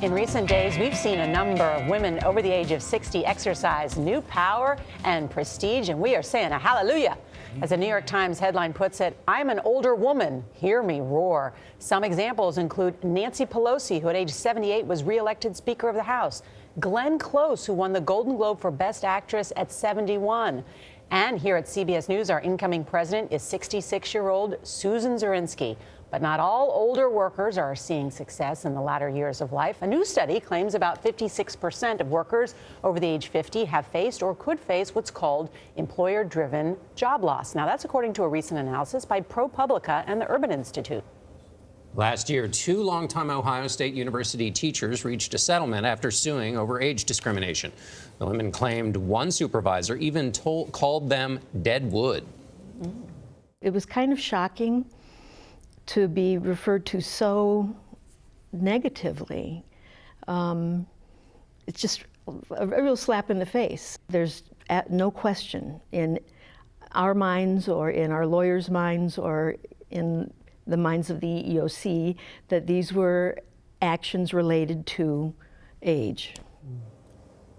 In recent days, we've seen a number of women over the age of 60 exercise new power and prestige, and we are saying a hallelujah. As the New York Times headline puts it, I'm an older woman, hear me roar. Some examples include Nancy Pelosi, who at age 78 was re-elected Speaker of the House, Glenn Close, who won the Golden Globe for Best Actress at 71. And here at CBS News, our incoming president is 66-year-old Susan Zirinsky. But not all older workers are seeing success in the latter years of life. A new study claims about 56% of workers over the age 50 have faced or could face what's called employer-driven job loss. Now, that's according to a recent analysis by ProPublica and the Urban Institute. Last year, 2 longtime Ohio State University teachers reached a settlement after suing over age discrimination. The women claimed one supervisor even called them dead wood. It was kind of shocking to be referred to so negatively. It's just a real slap in the face. There's no question in our minds or in our lawyers' minds or in the minds of the EEOC that these were actions related to age.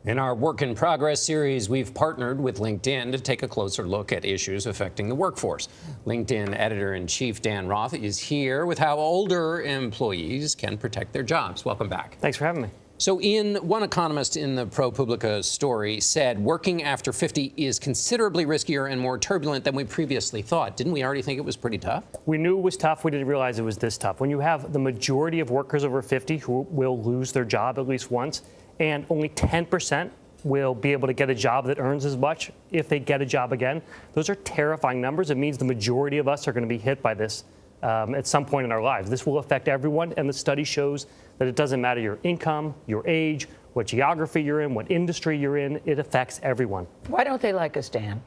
In our Work in Progress series, we've partnered with LinkedIn to take a closer look at issues affecting the workforce. LinkedIn editor-in-chief Dan Roth is here with how older employees can protect their jobs. Welcome back. Thanks for having me. So one economist in the ProPublica story said working after 50 is considerably riskier and more turbulent than we previously thought. Didn't we already think it was pretty tough? We knew it was tough. We didn't realize it was this tough. When you have the majority of workers over 50 who will lose their job at least once, and only 10% will be able to get a job that earns as much if they get a job again. Those are terrifying numbers. It means the majority of us are going to be hit by this at some point in our lives. This will affect everyone, and the study shows that it doesn't matter your income, your age, what geography you're in, what industry you're in, it affects everyone. Why don't they like us, Dan?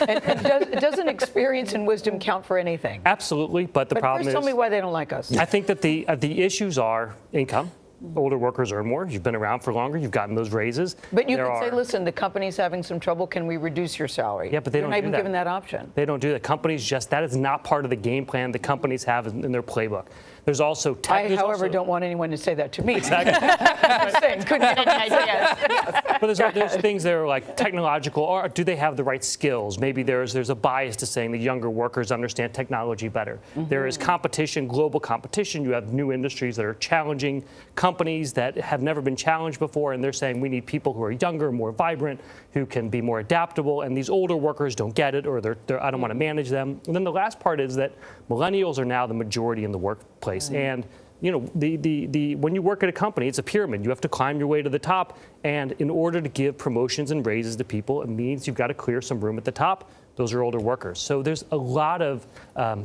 and doesn't experience and wisdom count for anything? Absolutely, but the problem is... Tell me why they don't like us. I think that the issues are income. Older workers earn more. You've been around for longer. You've gotten those raises. But you could say, listen, the company's having some trouble. Can we reduce your salary? Yeah, but they're not even given that option. They don't do that. Companies that is not part of the game plan the companies have in their playbook. There's also however, don't want anyone to say that to me. Exactly. I'm saying, couldn't get any ideas. But there's things that are like technological, or do they have the right skills? Maybe there's a bias to saying the younger workers understand technology better. Mm-hmm. There is competition, global competition. You have new industries that are challenging companies that have never been challenged before, and they're saying we need people who are younger, more vibrant, who can be more adaptable, and these older workers don't get it, or I don't want to manage them. And then the last part is that millennials are now the majority in the workplace. And you know, when you work at a company, it's a pyramid. You have to climb your way to the top. And in order to give promotions and raises to people, it means you've got to clear some room at the top. Those are older workers. So there's a lot of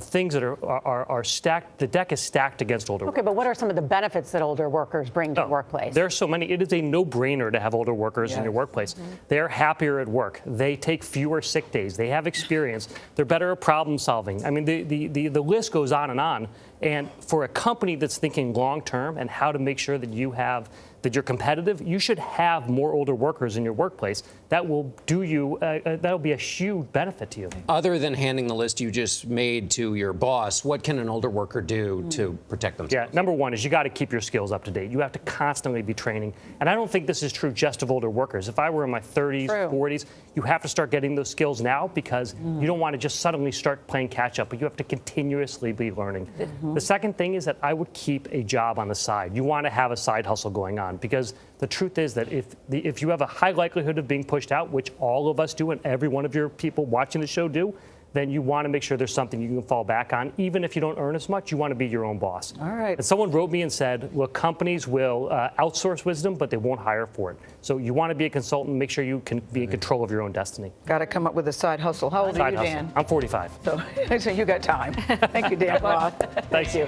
things that are stacked. The deck is stacked against older workers. Okay, but what are some of the benefits that older workers bring to the workplace? There are so many. It is a no-brainer to have older workers in your workplace. Mm-hmm. They're happier at work. They take fewer sick days. They have experience. They're better at problem solving. I mean, the list goes on and on. And for a company that's thinking long-term and how to make sure that you're competitive, you should have more older workers in your workplace. That will that'll be a huge benefit to you. Other than handing the list you just made to your boss, what can an older worker do to protect themselves? Yeah, number one is you got to keep your skills up to date. You have to constantly be training. And I don't think this is true just of older workers. If I were in my 30s, 40s, you have to start getting those skills now because you don't want to just suddenly start playing catch up, but you have to continuously be learning. The second thing is that I would keep a job on the side. You want to have a side hustle going on, because the truth is that if you have a high likelihood of being pushed out, which all of us do and every one of your people watching the show do, then you want to make sure there's something you can fall back on. Even if you don't earn as much, you want to be your own boss. All right. And someone wrote me and said, look, companies will outsource wisdom, but they won't hire for it. So you want to be a consultant, make sure you can be in control of your own destiny. Got to come up with a side hustle. How old are you, Dan? I'm 45. So you got time. Thank you, Dan Roth. Thank you.